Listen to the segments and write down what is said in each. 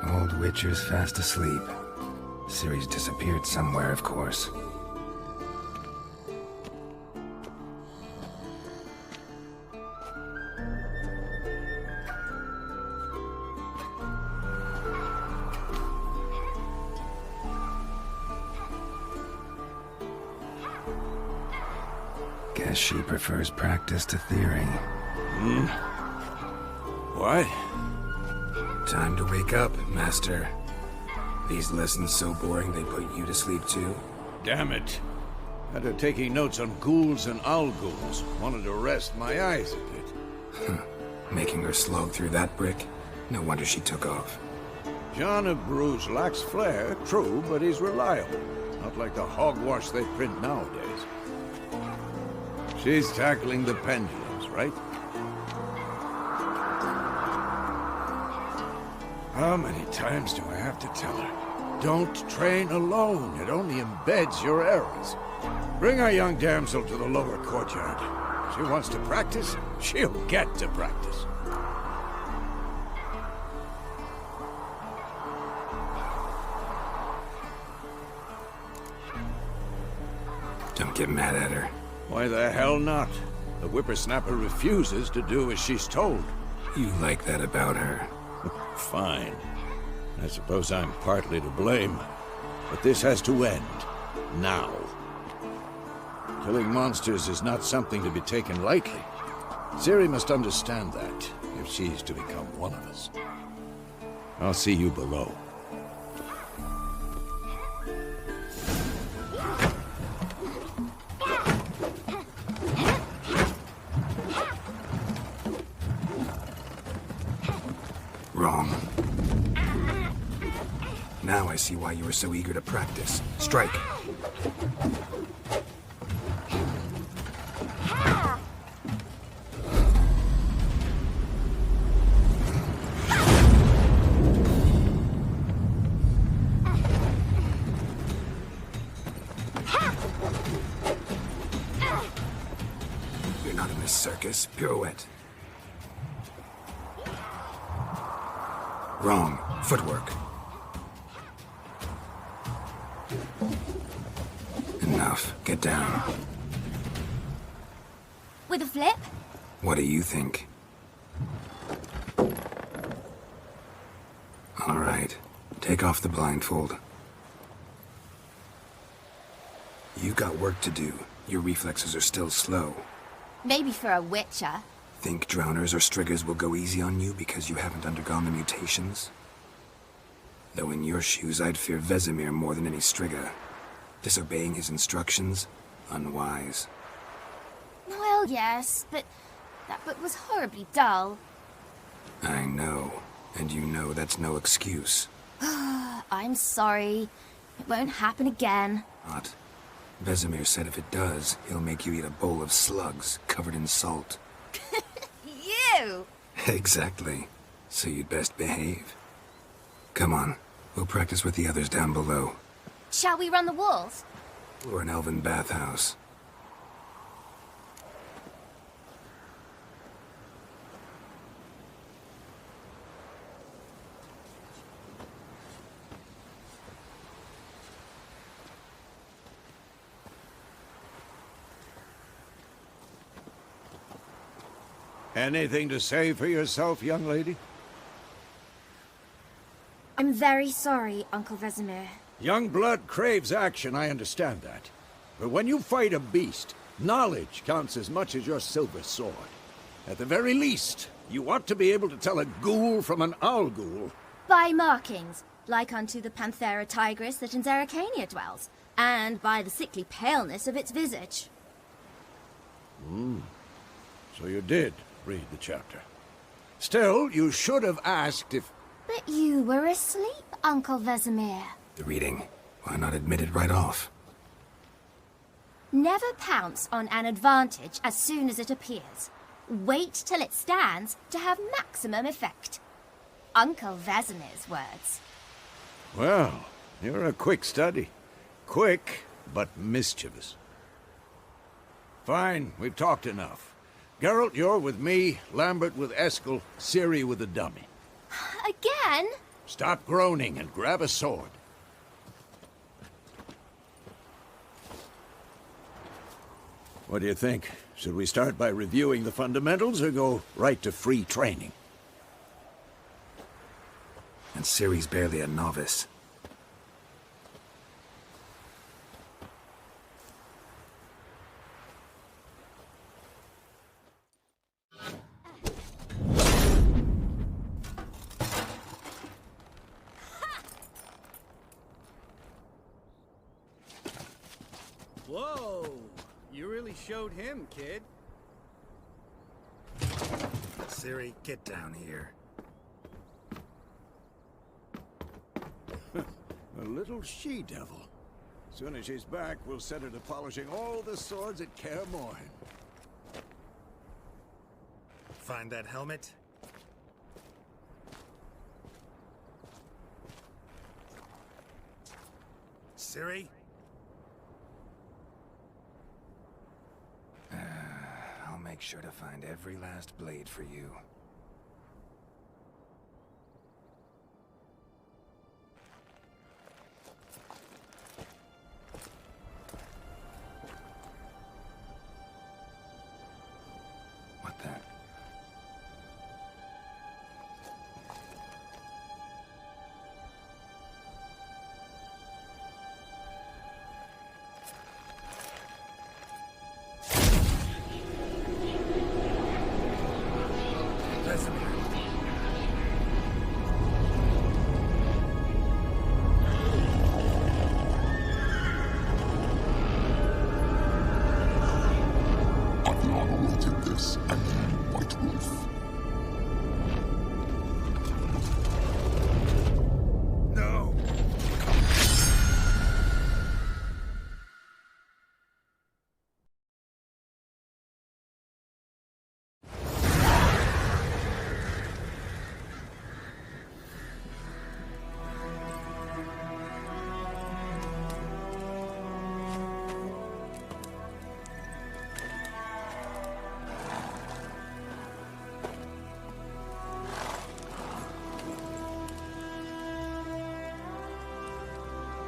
Old Witcher's fast asleep. Ciri's disappeared somewhere, of course. Guess she prefers practice to theory. What? Time to wake up, Master. These lessons so boring they put you to sleep too? Damn it. Had her taking notes on ghouls and owl ghouls. Wanted to rest my eyes a bit. Making her slog through that brick? No wonder she took off. John of Bruges lacks flair, true, but he's reliable. Not like the hogwash they print nowadays. She's tackling the pendulums, right? How many times do I have to tell her? Don't train alone. It only embeds your errors. Bring our young damsel to the lower courtyard. She wants to practice, she'll get to practice. Don't get mad at her. Why the hell not? The whippersnapper refuses to do as she's told. You like that about her. Fine. I suppose I'm partly to blame. But this has to end. Now. Killing monsters is not something to be taken lightly. Ciri must understand that, if she's to become one of us. I'll see you below. Wrong. Now I see why you were so eager to practice. Strike. You're not in this circus. Pirouette. Wrong. Footwork. Enough. Get down. With a flip? What do you think? All right. Take off the blindfold. You've got work to do. Your reflexes are still slow. Maybe for a witcher. Think drowners or striggers will go easy on you because you haven't undergone the mutations? Though in your shoes, I'd fear Vesemir more than any strigger. Disobeying his instructions? Unwise. Well, yes, but that book was horribly dull. I know. And you know that's no excuse. I'm sorry. It won't happen again. What? Vesemir said if it does, he'll make you eat a bowl of slugs covered in salt. You! Exactly. So you'd best behave. Come on. We'll practice with the others down below. Shall we run the walls? Or an elven bathhouse. Anything to say for yourself, young lady? I'm very sorry, Uncle Vesemir. Young blood craves action, I understand that. But when you fight a beast, knowledge counts as much as your silver sword. At the very least, you ought to be able to tell a ghoul from an owl ghoul. By markings, like unto the Panthera tigris that in Zerrikania dwells, and by the sickly paleness of its visage. So you did read the chapter. Still, you should have asked if... But you were asleep, Uncle Vesemir. The reading. Why not admit it right off? Never pounce on an advantage as soon as it appears. Wait till it stands to have maximum effect. Uncle Vesemir's words. Well, you're a quick study. Quick, but mischievous. Fine, we've talked enough. Geralt, you're with me, Lambert with Eskel, Ciri with the dummy. Again? Stop groaning and grab a sword. What do you think? Should we start by reviewing the fundamentals or go right to free training? And Ciri's barely a novice. Whoa! You really showed him, kid. Ciri, get down here. A little she-devil. Soon as she's back, we'll set her to polishing all the swords at Kaer Morhen. Find that helmet? Ciri? I'll make sure to find every last blade for you. What the?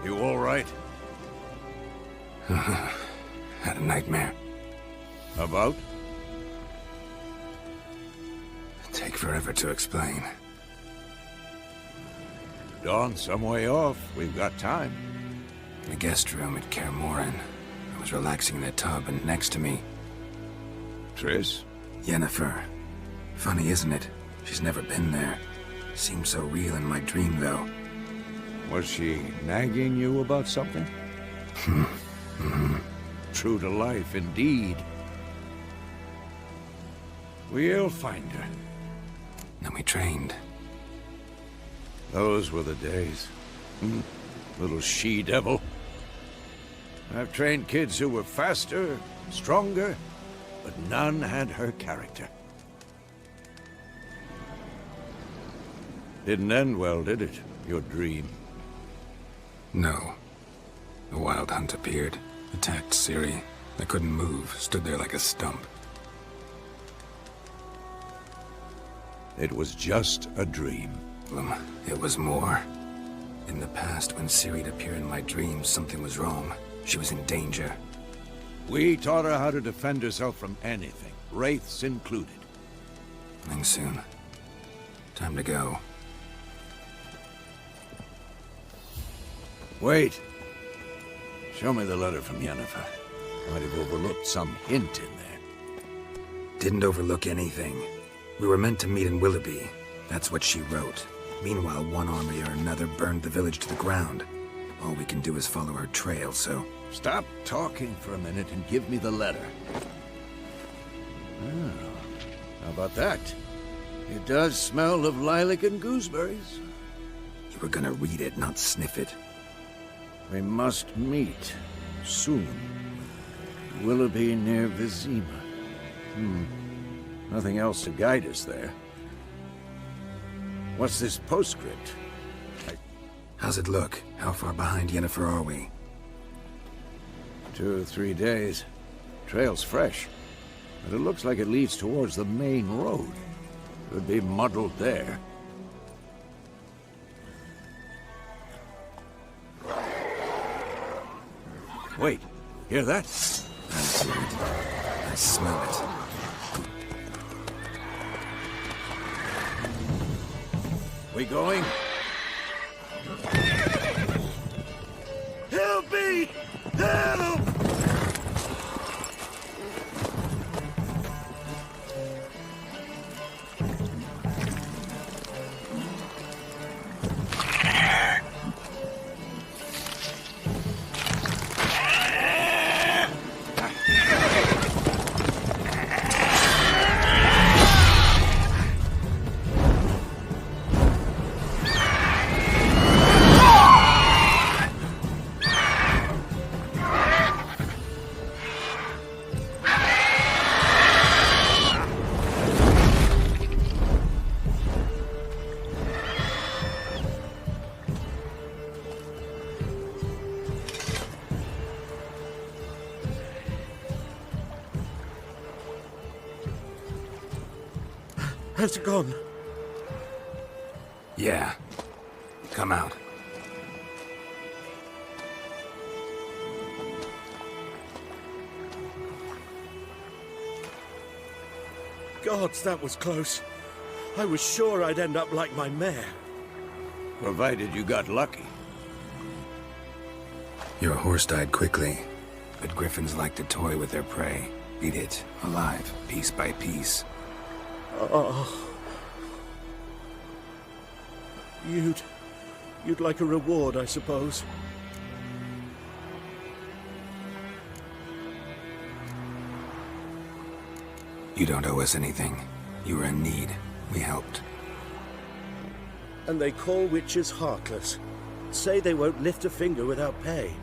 You all right? Had a nightmare. About? Take forever to explain. Dawn's some way off. We've got time. In the guest room at Kaer Morhen. I was relaxing in a tub, and next to me, Triss? Yennefer. Funny, isn't it? She's never been there. Seemed so real in my dream, though. Was she nagging you about something? True to life, indeed. We'll find her. Then we trained. Those were the days. Little she-devil. I've trained kids who were faster, stronger, but none had her character. Didn't end well, did it? Your dream? No. The Wild Hunt appeared, attacked Ciri. I couldn't move, stood there like a stump. It was just a dream. It was more. In the past, when Ciri'd appear in my dreams, something was wrong. She was in danger. We taught her how to defend herself from anything, wraiths included. Coming soon. Time to go. Wait. Show me the letter from Yennefer. Might have overlooked some hint in there. Didn't overlook anything. We were meant to meet in Willoughby. That's what she wrote. Meanwhile, one army or another burned the village to the ground. All we can do is follow her trail, so... Stop talking for a minute and give me the letter. Oh, how about that? It does smell of lilac and gooseberries. You were gonna read it, not sniff it. We must meet. Soon. Willoughby near Vizima. Nothing else to guide us there. What's this postscript? How's it look? How far behind Yennefer are we? 2 or 3 days. Trail's fresh, but it looks like it leads towards the main road. Could be muddled there. Wait, hear that? I see it. I smell it. We going? Help me! Help! Has it gone? Yeah. Come out. Gods, that was close. I was sure I'd end up like my mare. Provided you got lucky. Your horse died quickly, but griffins like to toy with their prey. Eat it, alive, piece by piece. Oh. You'd like a reward, I suppose. You don't owe us anything. You were in need. We helped. And they call witches heartless. Say they won't lift a finger without pay.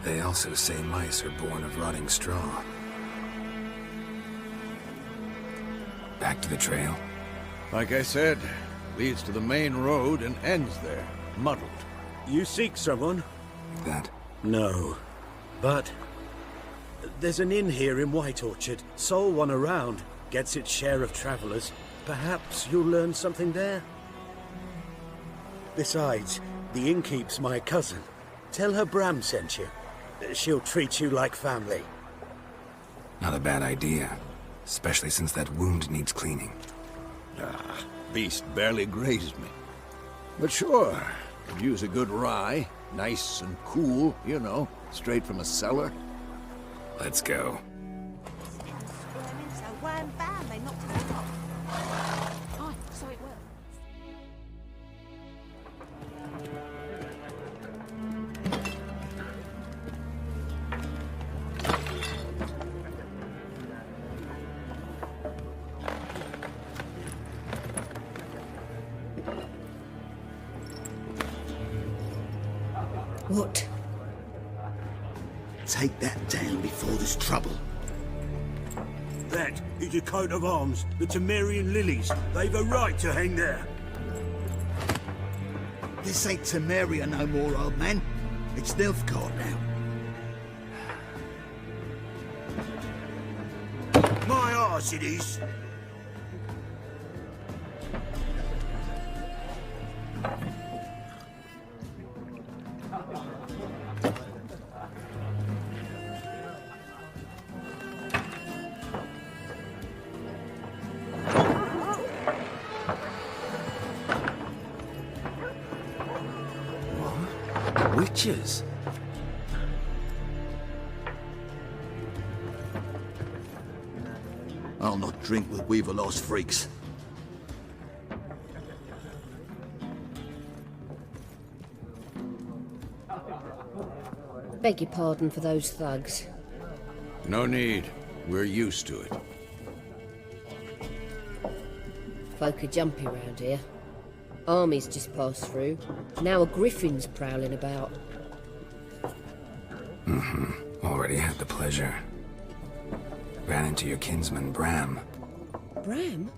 They also say mice are born of rotting straw. Back to the trail? Like I said, leads to the main road and ends there, muddled. You seek someone? Like that? No. But there's an inn here in White Orchard. Sole one around. Gets its share of travelers. Perhaps you'll learn something there? Besides, the innkeep's my cousin. Tell her Bram sent you. She'll treat you like family. Not a bad idea. Especially since that wound needs cleaning. Ah, beast barely grazed me. But sure, could use a good rye. Nice and cool, you know, straight from a cellar. Let's go. So wham bam, they knocked it off. Oh, so it worked. What? Take that down before there's trouble. That is a coat of arms, the Temerian lilies. They've a right to hang there. This ain't Temeria no more, old man. It's Nilfgaard now. My arse it is. Witches? I'll not drink with Weaver-lost freaks. Beg your pardon for those thugs. No need. We're used to it. Folk are jumpy round here. Armies just passed through. Now a griffin's prowling about. Already had the pleasure. Ran into your kinsman, Bram. Bram?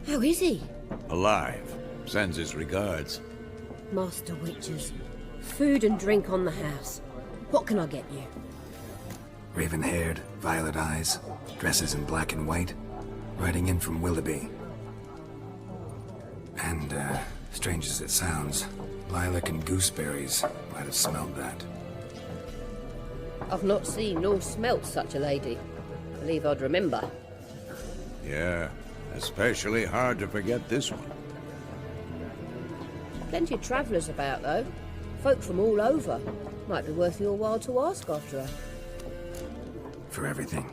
How is he? Alive. Sends his regards. Master Witchers. Food and drink on the house. What can I get you? Raven-haired, violet eyes, dresses in black and white, riding in from Willoughby. And, strange as it sounds, lilac and gooseberries might have smelled that. I've not seen nor smelt such a lady. Believe I'd remember. Yeah, especially hard to forget this one. Plenty of travellers about, though. Folk from all over. Might be worth your while to ask after her. For everything.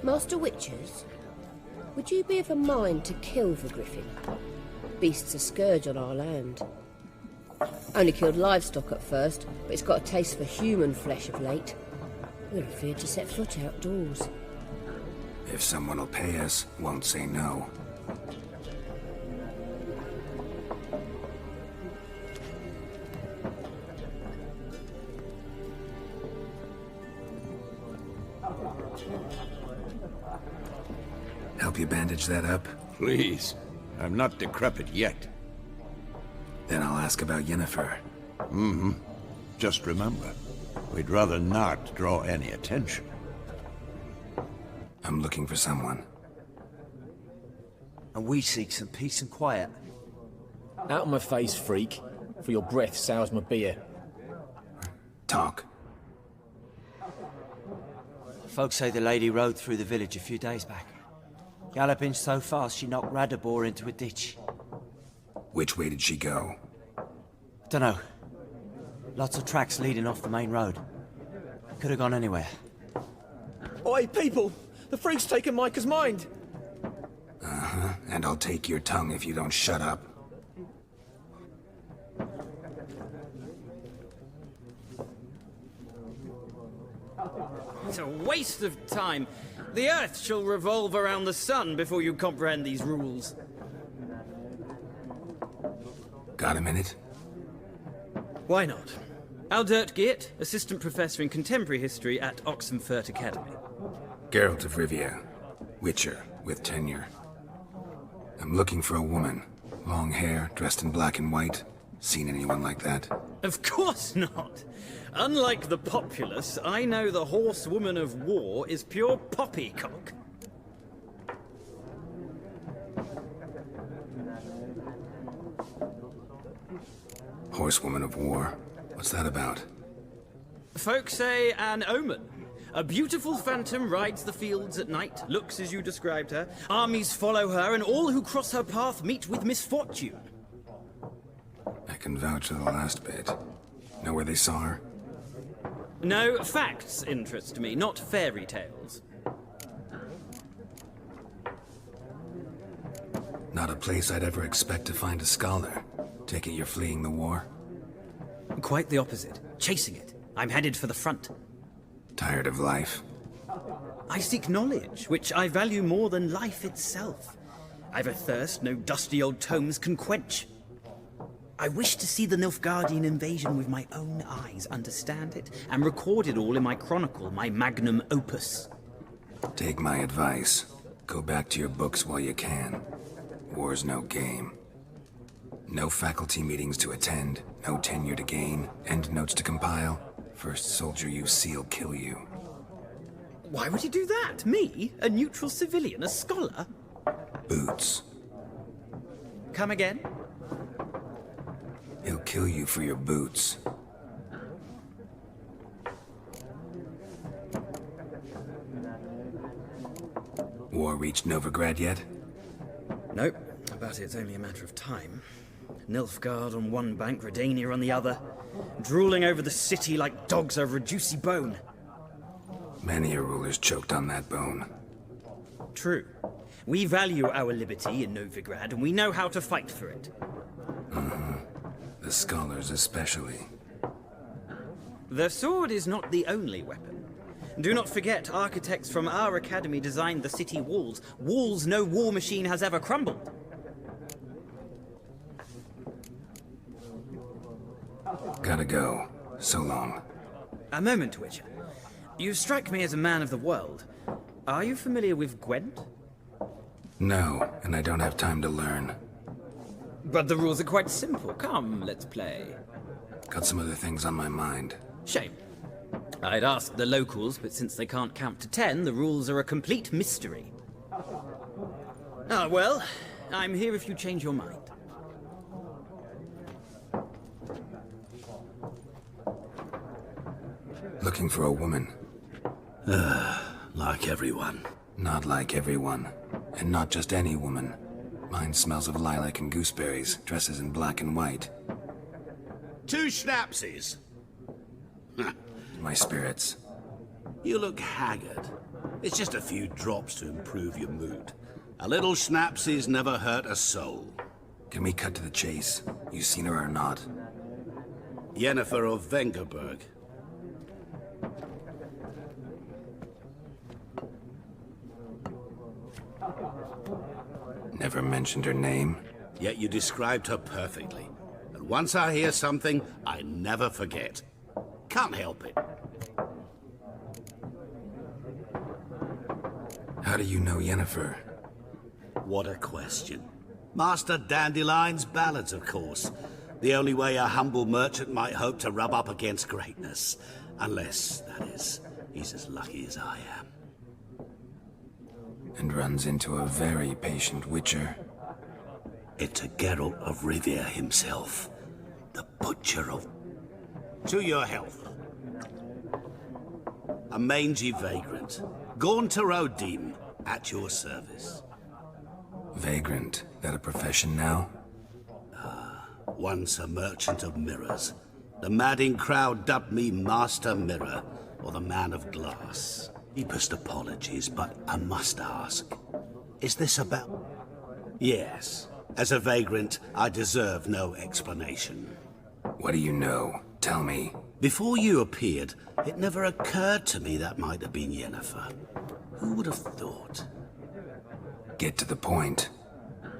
Master Witchers, would you be of a mind to kill the griffin? Beast's a scourge on our land. Only killed livestock at first, but it's got a taste for human flesh of late. We're afraid to set foot outdoors. If someone will pay us, won't say no. Help you bandage that up? Please. I'm not decrepit yet. Then I'll ask about Yennefer. Just remember, we'd rather not draw any attention. I'm looking for someone. And we seek some peace and quiet. Out of my face, freak. For your breath sours my beer. Talk. Folks say the lady rode through the village a few days back. Galloping so fast she knocked Radabor into a ditch. Which way did she go? Dunno. Lots of tracks leading off the main road. Could have gone anywhere. Oi, people! The freak's taken Micah's mind! Uh-huh, and I'll take your tongue if you don't shut up. It's a waste of time. The Earth shall revolve around the sun before you comprehend these rules. Got a minute? Why not? Aldert Geert, Assistant Professor in Contemporary History at Oxenfurt Academy. Geralt of Rivia. Witcher, with tenure. I'm looking for a woman. Long hair, dressed in black and white. Seen anyone like that? Of course not! Unlike the populace, I know the horsewoman of war is pure poppycock. Horsewoman of war? What's that about? Folks say an omen. A beautiful phantom rides the fields at night, looks as you described her. Armies follow her, and all who cross her path meet with misfortune. I can vouch for the last bit. Know where they saw her? No, facts interest me, not fairy tales. Not a place I'd ever expect to find a scholar. Take it you're fleeing the war? Quite the opposite. Chasing it. I'm headed for the front. Tired of life? I seek knowledge, which I value more than life itself. I've a thirst no dusty old tomes can quench. I wish to see the Nilfgaardian invasion with my own eyes, understand it, and record it all in my chronicle, my magnum opus. Take my advice. Go back to your books while you can. War's no game. No faculty meetings to attend, no tenure to gain, end notes to compile. First soldier you see'll kill you. Why would he do that? Me? A neutral civilian? A scholar? Boots. Come again? He'll kill you for your boots. War reached Novigrad yet? Nope, but it's only a matter of time. Nilfgaard on one bank, Redania on the other, drooling over the city like dogs over a juicy bone. Many a ruler's choked on that bone. True. We value our liberty in Novigrad, and we know how to fight for it. The scholars especially. The sword is not the only weapon. Do not forget, architects from our academy designed the city walls. Walls no war machine has ever crumbled. Gotta go. So long. A moment, Witcher. You strike me as a man of the world. Are you familiar with Gwent? No, and I don't have time to learn. But the rules are quite simple. Come, let's play. Got some other things on my mind. Shame. I'd ask the locals, but since they can't count to 10, the rules are a complete mystery. Ah, well, I'm here if you change your mind. Looking for a woman. Like everyone. Not like everyone. And not just any woman. Mine smells of lilac and gooseberries, dresses in black and white. 2 schnapsies. My spirits. You look haggard. It's just a few drops to improve your mood. A little schnapsies never hurt a soul. Can we cut to the chase? You seen her or not? Yennefer of Vengerberg. Never mentioned her name. Yet you described her perfectly. And once I hear something, I never forget. Can't help it. How do you know Yennefer? What a question. Master Dandelion's ballads, of course. The only way a humble merchant might hope to rub up against greatness. Unless, that is, he's as lucky as I am. And runs into a very patient witcher. It's a Geralt of Rivia himself. The Butcher of... To your health. A mangy vagrant. Gone to Rodim, at your service. Vagrant, that a profession now? Once a merchant of mirrors. The madding crowd dubbed me Master Mirror, or the Man of Glass. Deepest apologies, but I must ask. Is this about... Yes. As a vagrant, I deserve no explanation. What do you know? Tell me. Before you appeared, it never occurred to me that might have been Yennefer. Who would have thought? Get to the point.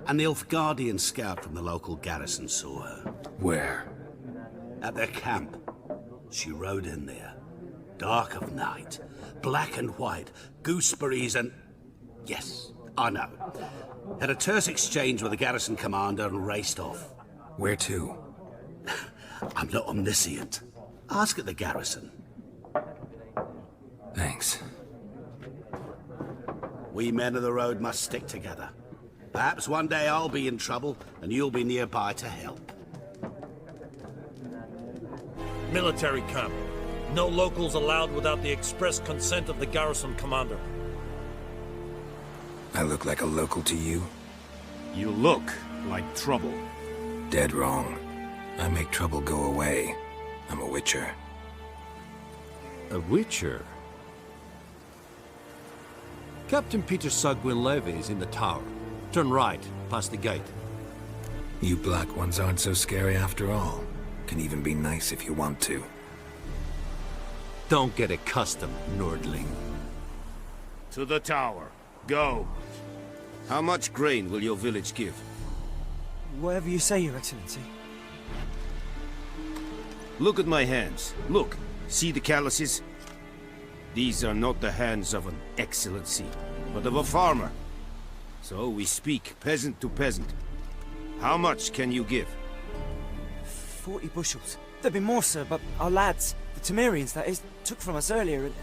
An Nilfgaardian scout from the local garrison saw her. Where? At their camp. She rode in there. Dark of night. Black and white. Gooseberries and... Yes, I know. Had a terse exchange with the garrison commander and raced off. Where to? I'm not omniscient. Ask at the garrison. Thanks. We men of the road must stick together. Perhaps one day I'll be in trouble, and you'll be nearby to help. Military camp. No locals allowed without the express consent of the garrison commander. I look like a local to you? You look like trouble. Dead wrong. I make trouble go away. I'm a witcher. A witcher? Captain Peter Sugwin Levy is in the tower. Turn right, past the gate. You black ones aren't so scary after all. Can even be nice if you want to. Don't get accustomed, Nordling. To the tower. Go. How much grain will your village give? Whatever you say, Your Excellency. Look at my hands. Look. See the calluses? These are not the hands of an excellency, but of a farmer. So we speak peasant to peasant. How much can you give? 40 bushels. There'd be more, sir, but our lads, the Temerians, that is, took from us earlier and...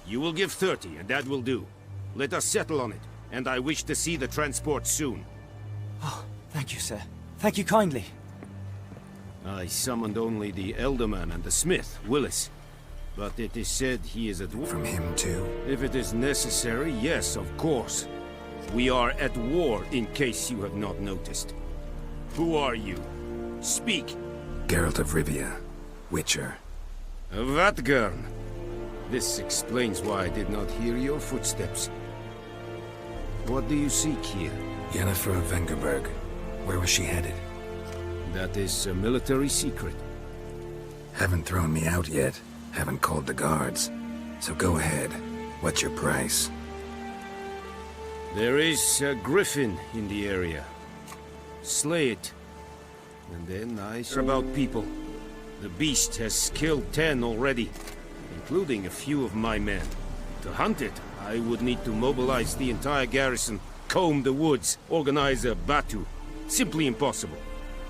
You will give 30, and that will do. Let us settle on it, and I wish to see the transport soon. Oh, thank you, sir. Thank you kindly. I summoned only the Elderman and the smith, Willis. But it is said he is at war. From him too? If it is necessary, yes, of course. We are at war, in case you have not noticed. Who are you? Speak. Geralt of Rivia. Witcher. Vatgern. This explains why I did not hear your footsteps. What do you seek here? Yennefer of Vengerberg. Where was she headed? That is a military secret. Haven't thrown me out yet. Haven't called the guards. So go ahead. What's your price? There is a griffin in the area. Slay it. And then I hear about people. The beast has killed 10 already, including a few of my men. To hunt it, I would need to mobilize the entire garrison, comb the woods, organize a batu. Simply impossible.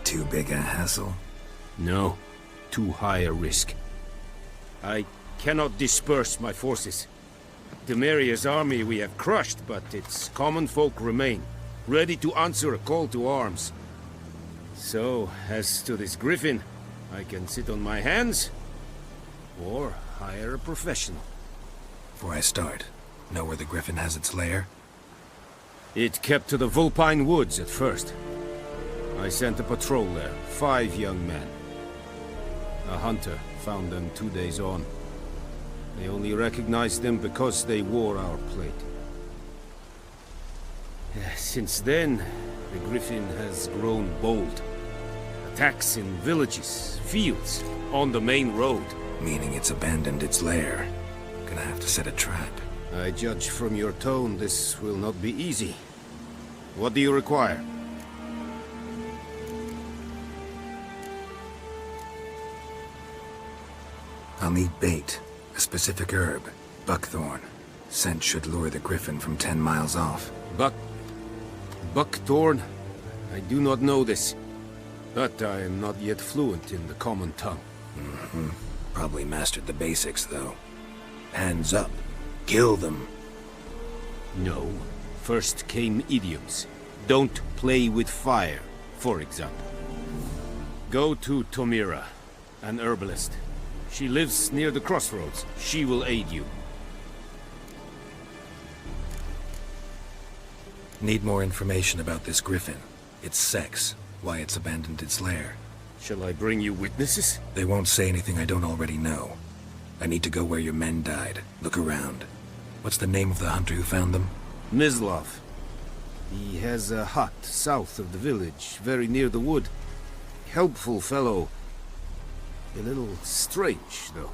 Too big a hassle? No. Too high a risk. I cannot disperse my forces. Temeria's army we have crushed, but its common folk remain. ready to answer a call to arms. So, as to this griffin, I can sit on my hands, or hire a professional. Before I start, know where the griffin has its lair? It kept to the Vulpine Woods at first. I sent a patrol there, 5 young men. A hunter found them 2 days on. They only recognized them because they wore our plate. Since then, the griffin has grown bold. Attacks in villages, fields, on the main road. Meaning it's abandoned its lair. Gonna have to set a trap. I judge from your tone this will not be easy. What do you require? I'll need bait, a specific herb, buckthorn. Scent should lure the griffin from 10 miles off. Buckthorn? I do not know this, but I am not yet fluent in the common tongue. Probably mastered the basics, though. Hands up. Kill them. No. First came idioms. Don't play with fire, for example. Go to Tomira, an herbalist. She lives near the crossroads. She will aid you. Need more information about this griffin. Its sex, why it's abandoned its lair. Shall I bring you witnesses? They won't say anything I don't already know. I need to go where your men died. Look around. What's the name of the hunter who found them? Mislav. He has a hut south of the village, very near the wood. Helpful fellow. A little strange, though.